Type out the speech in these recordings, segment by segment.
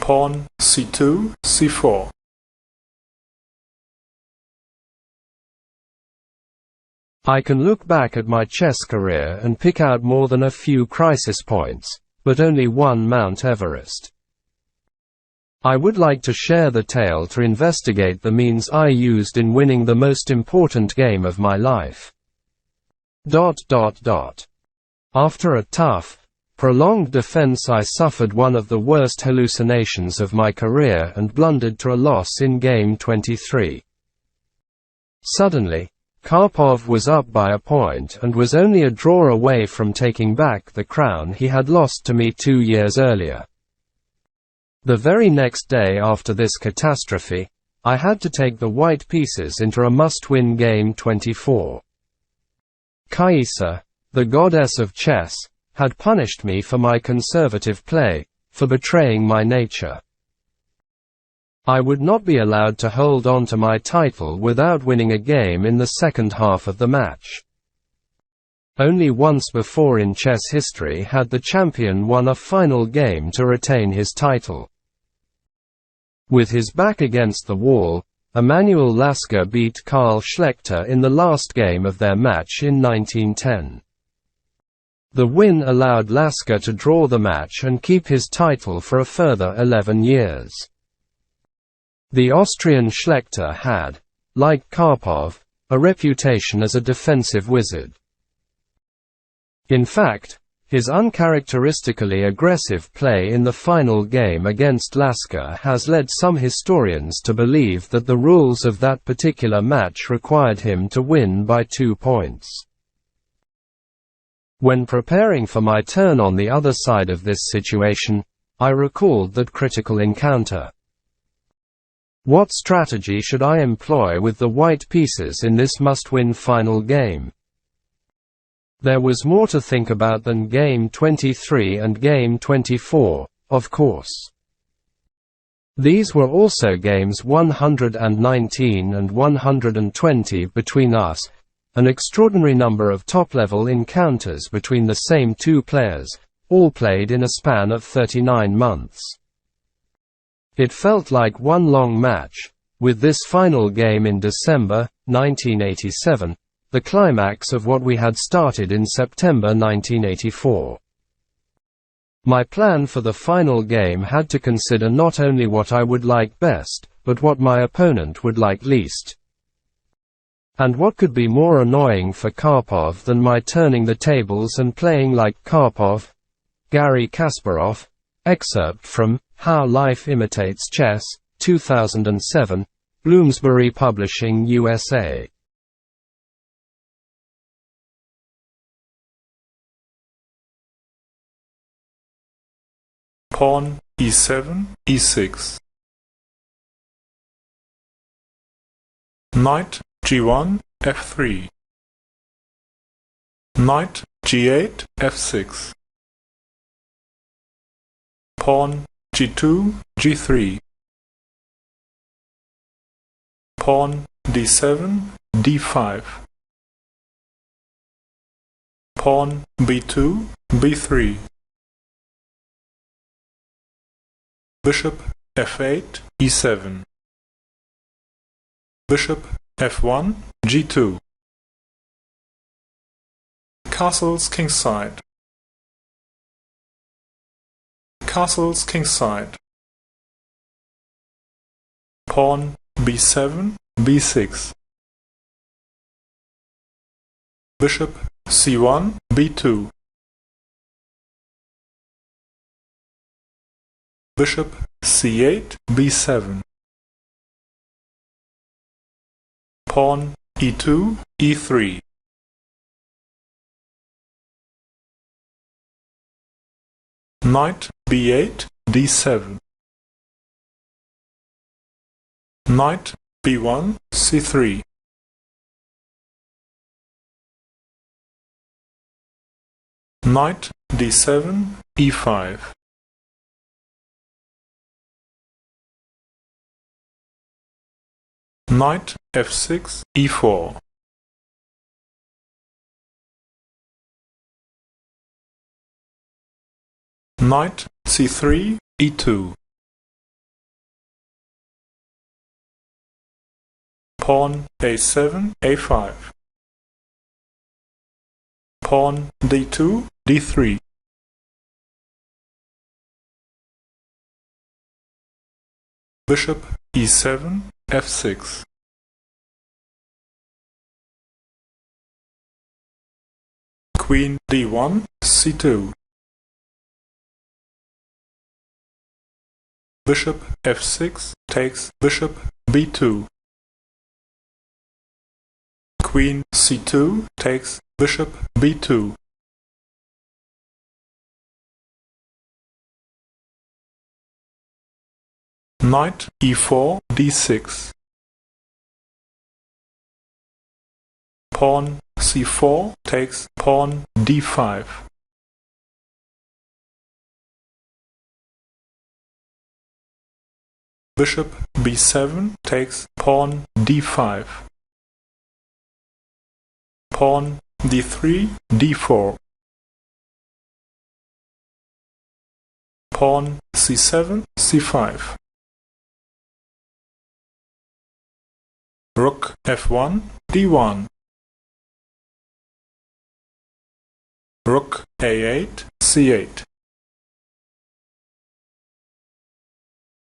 Pawn c2, c4. I can look back at my chess career and pick out more than a few crisis points, but only one Mount Everest. I would like to share the tale to investigate the means I used in winning the most important game of my life. After a tough, prolonged defense, I suffered one of the worst hallucinations of my career and blundered to a loss in Game 23. Suddenly, Karpov was up by a point and was only a draw away from taking back the crown he had lost to me 2 years earlier. The very next day after this catastrophe, I had to take the white pieces into a must-win Game 24. Kaisa, the goddess of chess, had punished me for my conservative play, for betraying my nature. I would not be allowed to hold on to my title without winning a game in the second half of the match. Only once before in chess history had the champion won a final game to retain his title. With his back against the wall, Emanuel Lasker beat Karl Schlechter in the last game of their match in 1910. The win allowed Lasker to draw the match and keep his title for a further 11 years. The Austrian Schlechter had, like Karpov, a reputation as a defensive wizard. In fact, his uncharacteristically aggressive play in the final game against Lasker has led some historians to believe that the rules of that particular match required him to win by 2 points. When preparing for my turn on the other side of this situation, I recalled that critical encounter. What strategy should I employ with the white pieces in this must-win final game? There was more to think about than Game 23 and Game 24, of course. These were also games 119 and 120 between us, an extraordinary number of top-level encounters between the same two players, all played in a span of 39 months. It felt like one long match, with this final game in December 1987, the climax of what we had started in September 1984. My plan for the final game had to consider not only what I would like best, but what my opponent would like least. And what could be more annoying for Karpov than my turning the tables and playing like Karpov? Garry Kasparov. Excerpt from How Life Imitates Chess, 2007, Bloomsbury Publishing, USA. Pawn e7, e6. Knight g1, f3. Knight g8, f6. Pawn g2, g3. Pawn d7, d5. Pawn b2, b3. Bishop f8, e7. Bishop f1, g2. Castles kingside. Castles kingside. Pawn b7, b6. Bishop c1, b2. Bishop c8, b7. Pawn e2, e3. Knight b8, d7. Knight b1, c3. Knight d7, e5. Knight f6, e4. Knight c3, e2. pawn a7, a5, pawn d2, d3, bishop e7, f6, queen d1, c2, bishop f6 takes bishop b2, queen c2 takes bishop b2, knight e4, d6, pawn c4 takes pawn d5, bishop b7 takes pawn d5, pawn d3, d4, pawn c7, c5, rook f1, d1, rook a8, c8,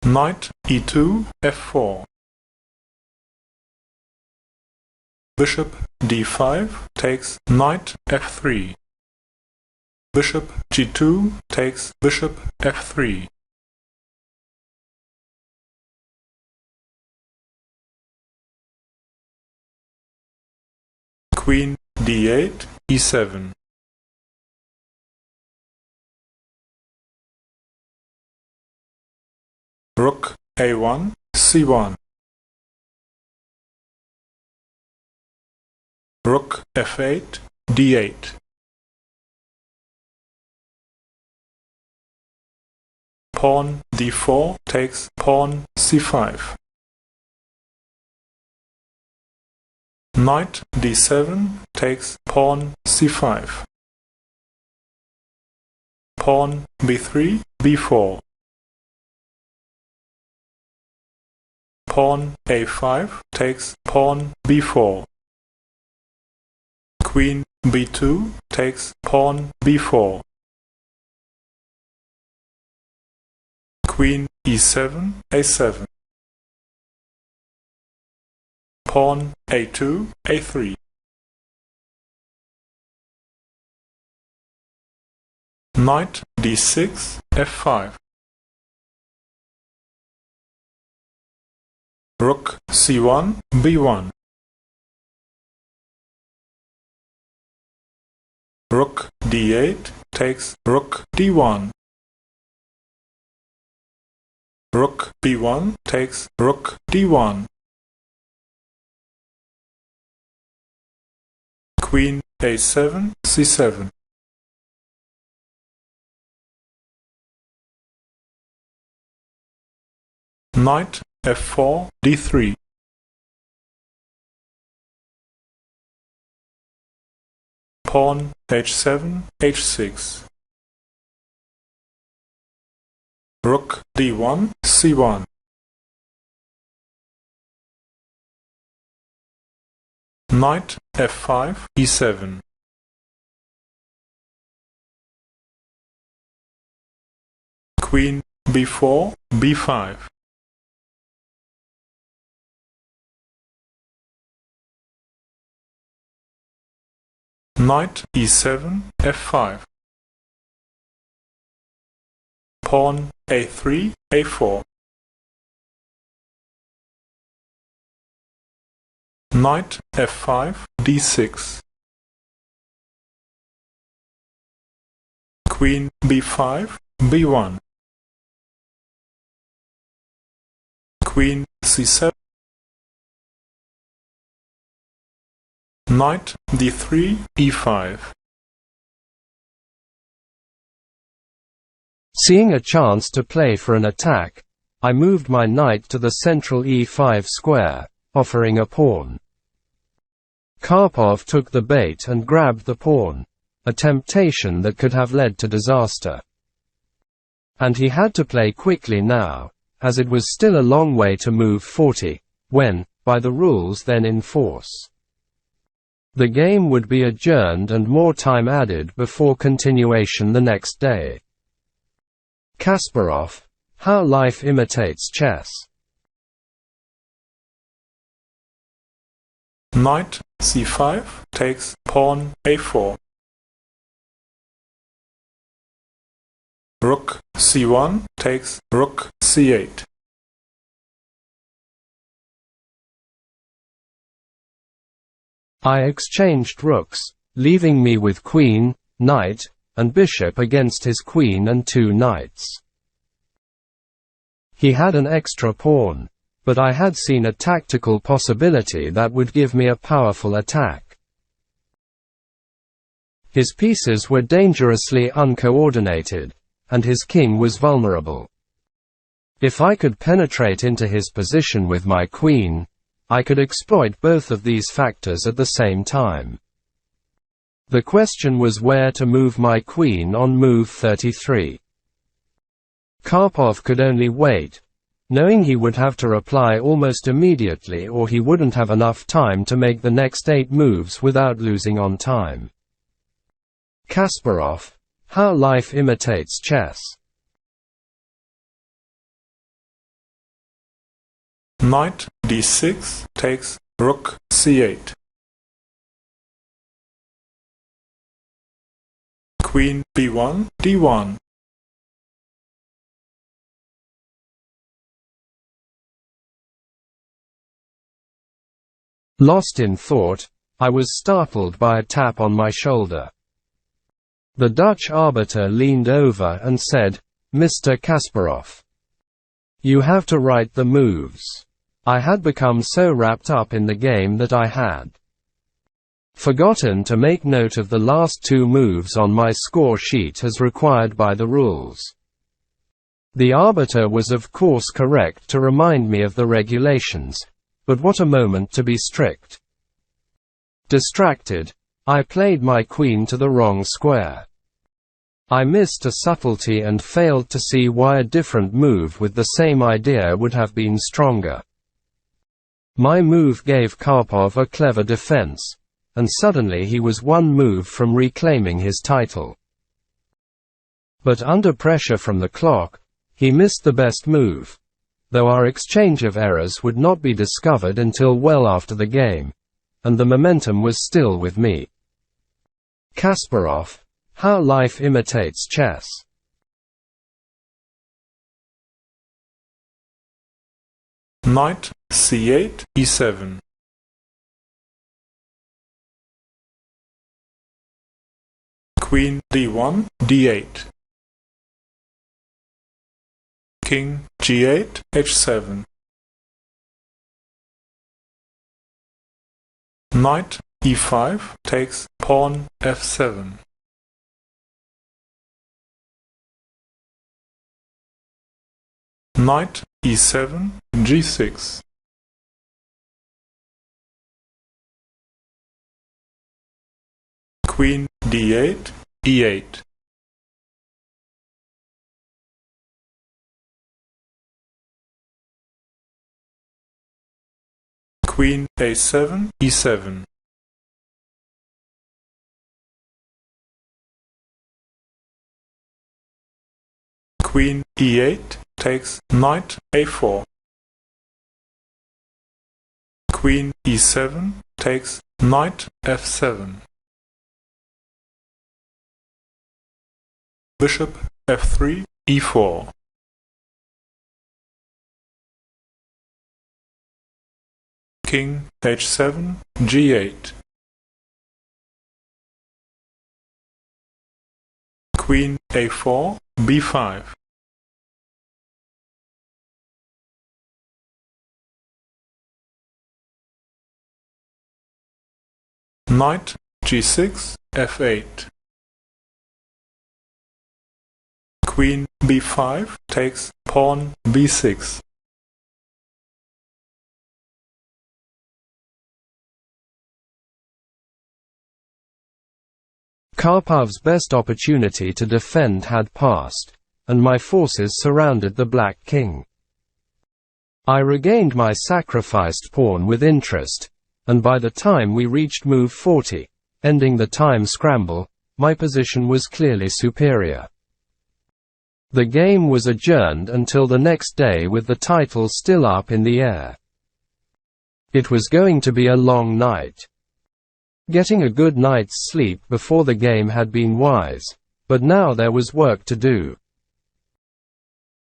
knight e2, f4, bishop d5 takes knight f3, bishop g2 takes bishop f3, queen d8, e7, rook a1, c1, rook f8, d8, pawn d4 takes pawn c5, knight d7 takes pawn c5, pawn b3, b4, pawn a5 takes pawn b4, queen b2 takes pawn b4, queen e7, a7, pawn a2, a3, knight d6, f5, rook c1, b1, rook d8 takes rook d1, rook b1 takes rook d1, queen a7, c7, knight f4, d3, pawn h7, h6, rook d1, c1, knight f5, e7, queen b4, b5, knight e7, f5, pawn a3, a4, knight f5, d6, queen b5, b1, queen c7, knight d3, e5. Seeing a chance to play for an attack, I moved my knight to the central e5 square, offering a pawn. Karpov took the bait and grabbed the pawn, a temptation that could have led to disaster. And he had to play quickly now, as it was still a long way to move 40, when, by the rules then in force. The game would be adjourned and more time added before continuation the next day. Kasparov, How Life Imitates Chess. Knight c5 takes pawn a4. Rook c1 takes rook c8. I exchanged rooks, leaving me with queen, knight, and bishop against his queen and 2 knights. He had an extra pawn, but I had seen a tactical possibility that would give me a powerful attack. His pieces were dangerously uncoordinated, and his king was vulnerable. If I could penetrate into his position with my queen, I could exploit both of these factors at the same time. The question was where to move my queen on move 33. Karpov could only wait, knowing he would have to reply almost immediately or he wouldn't have enough time to make the next 8 moves without losing on time. Kasparov, How Life Imitates Chess. Knight d6 takes rook c8. Queen b1 d1. Lost in thought, I was startled by a tap on my shoulder. The Dutch arbiter leaned over and said, "Mr. Kasparov, you have to write the moves." I had become so wrapped up in the game that I had forgotten to make note of the last 2 moves on my score sheet as required by the rules. The arbiter was of course correct to remind me of the regulations, but what a moment to be strict. Distracted, I played my queen to the wrong square. I missed a subtlety and failed to see why a different move with the same idea would have been stronger. My move gave Karpov a clever defense, and suddenly he was 1 move from reclaiming his title. But under pressure from the clock, he missed the best move, though our exchange of errors would not be discovered until well after the game, and the momentum was still with me. Kasparov, How Life Imitates Chess. Knight c8 e7. Queen d1 d8. King g8 h7. Knight e5 takes pawn f7. Knight e7 g6. Queen d8 e8. Queen a7 e7. Queen e8 takes knight a4. Queen e7 takes knight f7. Bishop f3 e4. King h7 g8. Queen a4 b5. Knight g6 f8. Queen b5 takes pawn b6. Karpov's best opportunity to defend had passed, and my forces surrounded the Black King. I regained my sacrificed pawn with interest, and by the time we reached move 40, ending the time scramble, my position was clearly superior. The game was adjourned until the next day with the title still up in the air. It was going to be a long night. Getting a good night's sleep before the game had been wise, but now there was work to do.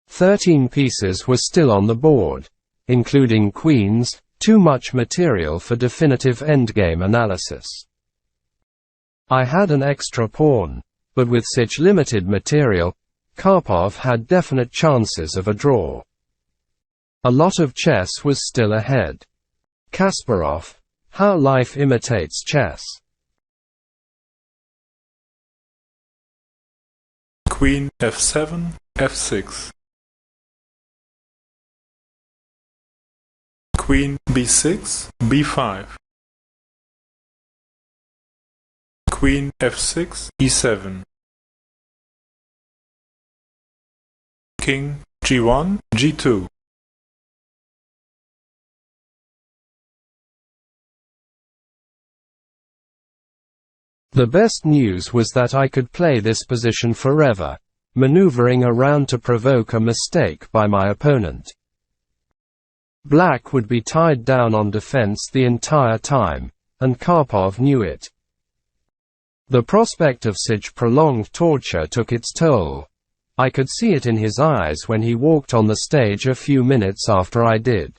13 pieces were still on the board, including queens, too much material for definitive endgame analysis. I had an extra pawn, but with such limited material, Karpov had definite chances of a draw. A lot of chess was still ahead. Kasparov, How Life Imitates Chess. Queen f7, f6. Queen b6, b5. Queen f6, e7. King g1, g2. The best news was that I could play this position forever, maneuvering around to provoke a mistake by my opponent. Black would be tied down on defense the entire time, and Karpov knew it. The prospect of such prolonged torture took its toll. I could see it in his eyes when he walked on the stage a few minutes after I did.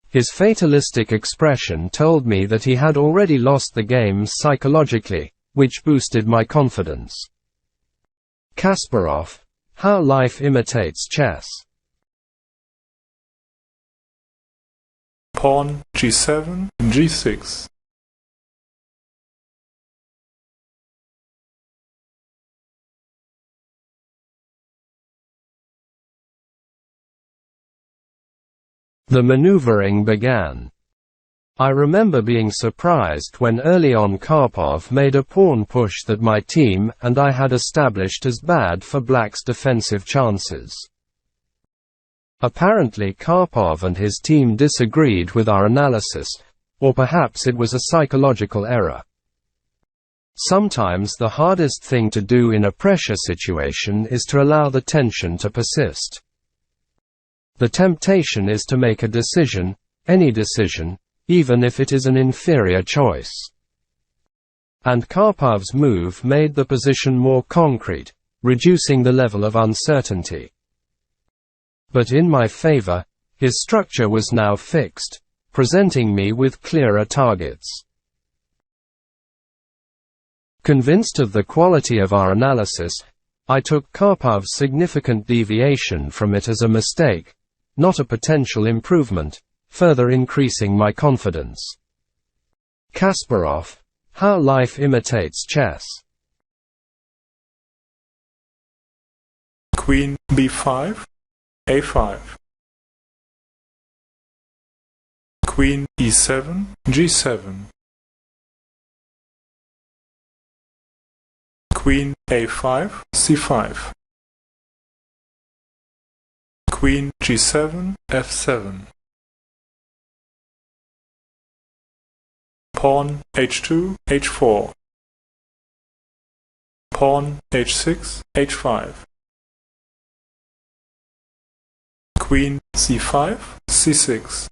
His fatalistic expression told me that he had already lost the game psychologically, which boosted my confidence. Kasparov, How Life Imitates Chess. Pawn g7, g6. The maneuvering began. I remember being surprised when early on Karpov made a pawn push that my team and I had established as bad for Black's defensive chances. Apparently Karpov and his team disagreed with our analysis, or perhaps it was a psychological error. Sometimes the hardest thing to do in a pressure situation is to allow the tension to persist. The temptation is to make a decision, any decision, even if it is an inferior choice. And Karpov's move made the position more concrete, reducing the level of uncertainty. But in my favor, his structure was now fixed, presenting me with clearer targets. Convinced of the quality of our analysis, I took Karpov's significant deviation from it as a mistake, not a potential improvement, further increasing my confidence. Kasparov, How Life Imitates Chess. Queen b5, a5. Queen e7, g7. Queen a5, c5. Queen g7, f7. Pawn h2, h4. Pawn h6, h5. Queen c5, c6.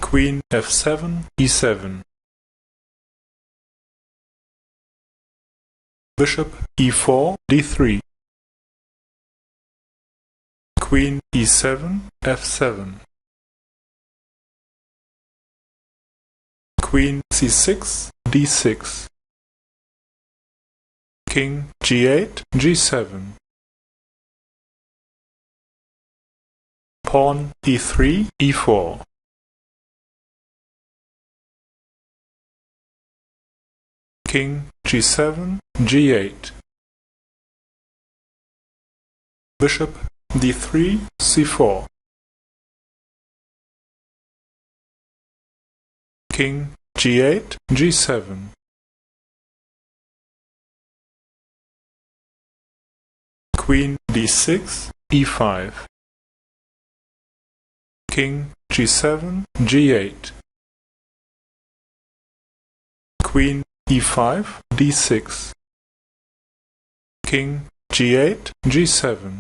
Queen f7, e7. Bishop e4, d3. Queen e7, f7. Queen c6, d6. King g8, g7. Pawn e3, e4. King g7, g8. Bishop d3, c4. King g8, g7. Queen d6, e5. King G7, G8. Queen E5, D6. King G8, G7.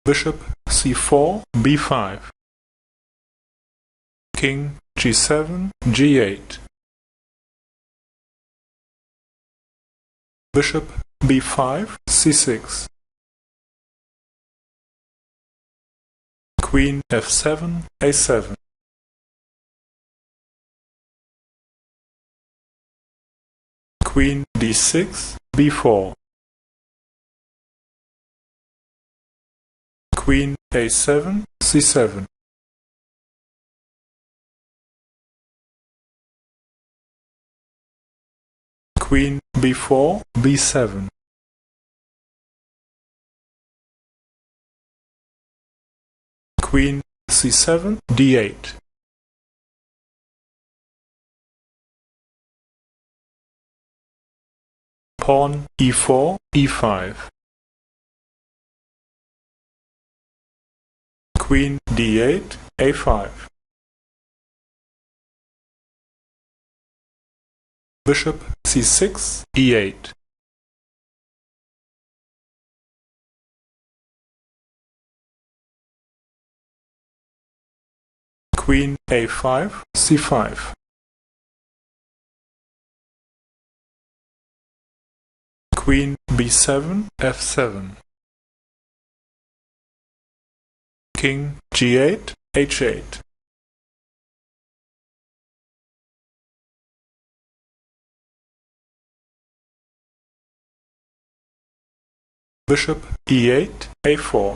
Bishop C4, B5. King G7, G8. Bishop B5, C6. Queen F7, A7. Queen D6, B4. Queen A7, C7. Queen B4, B7. Queen C7, D8. Pawn E4, E5. Queen D8, A5. Bishop C6, E8. Queen A5, C5. Queen B7, F7. King G8, H8. Bishop E8, A4.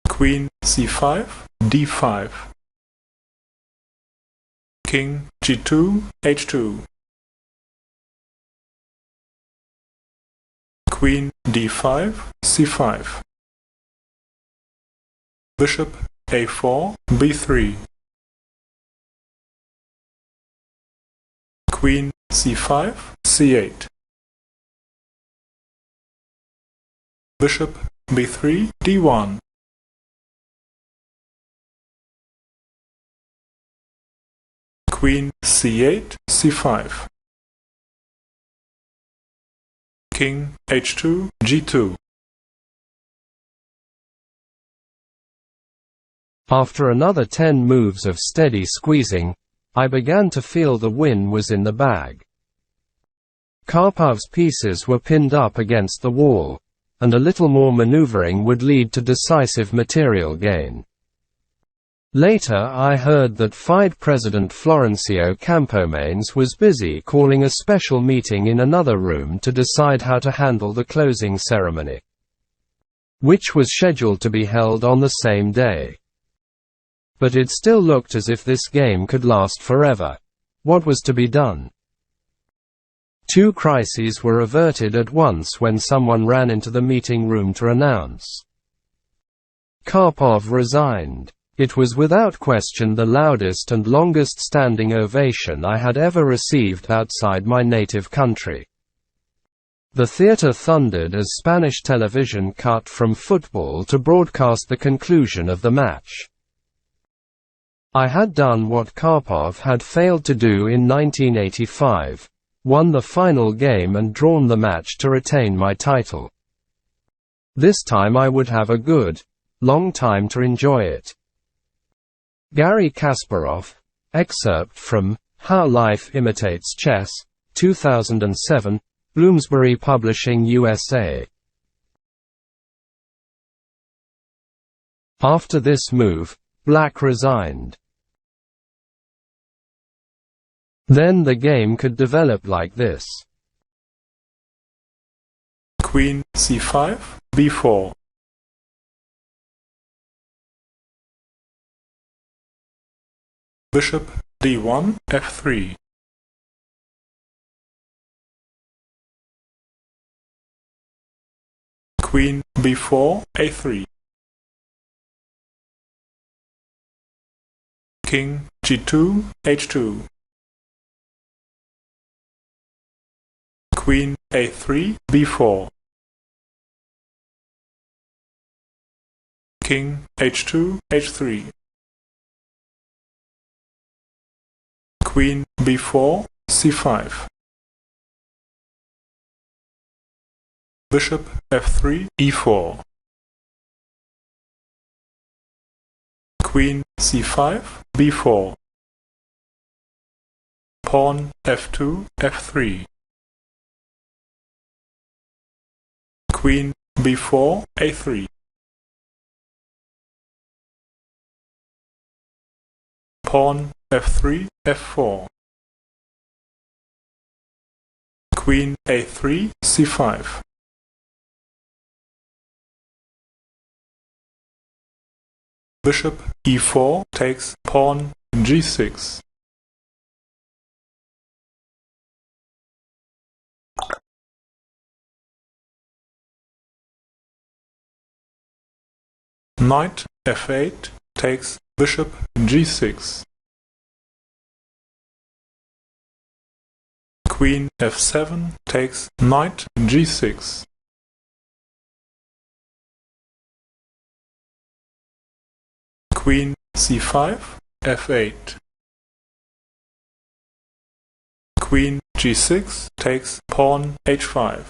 Queen C5, D5. King G2, H2. Queen D5, C5. Bishop A4, B3. Queen C5, C8. Bishop B3, D1. Queen C8, C5. King H2, G2. After another 10 moves of steady squeezing, I began to feel the win was in the bag. Karpov's pieces were pinned up against the wall, and a little more maneuvering would lead to decisive material gain. Later I heard that FIDE President Florencio Campomanes was busy calling a special meeting in another room to decide how to handle the closing ceremony, which was scheduled to be held on the same day. But it still looked as if this game could last forever. What was to be done? 2 crises were averted at once when someone ran into the meeting room to announce Karpov resigned. It was without question the loudest and longest standing ovation I had ever received outside my native country. The theater thundered as Spanish television cut from football to broadcast the conclusion of the match. I had done what Karpov had failed to do in 1985, won the final game and drawn the match to retain my title. This time I would have a good, long time to enjoy it. Garry Kasparov, excerpt from How Life Imitates Chess, 2007, Bloomsbury Publishing USA. After this move, Black resigned. Then the game could develop like this. Queen C5, B4. Bishop D1, F3. Queen B4, A3. King G2, H2. Queen a3, b4. King h2, h3. Queen b4, c5. Bishop f3, e4. Queen c5, b4. Pawn f2, f3. Queen b4, a3. Pawn f3, f4. Queen a3, c5. Bishop e4 takes pawn g6. Knight f8 takes bishop g6. Queen f7 takes knight g6. Queen c5, f8. Queen g6 takes pawn h5.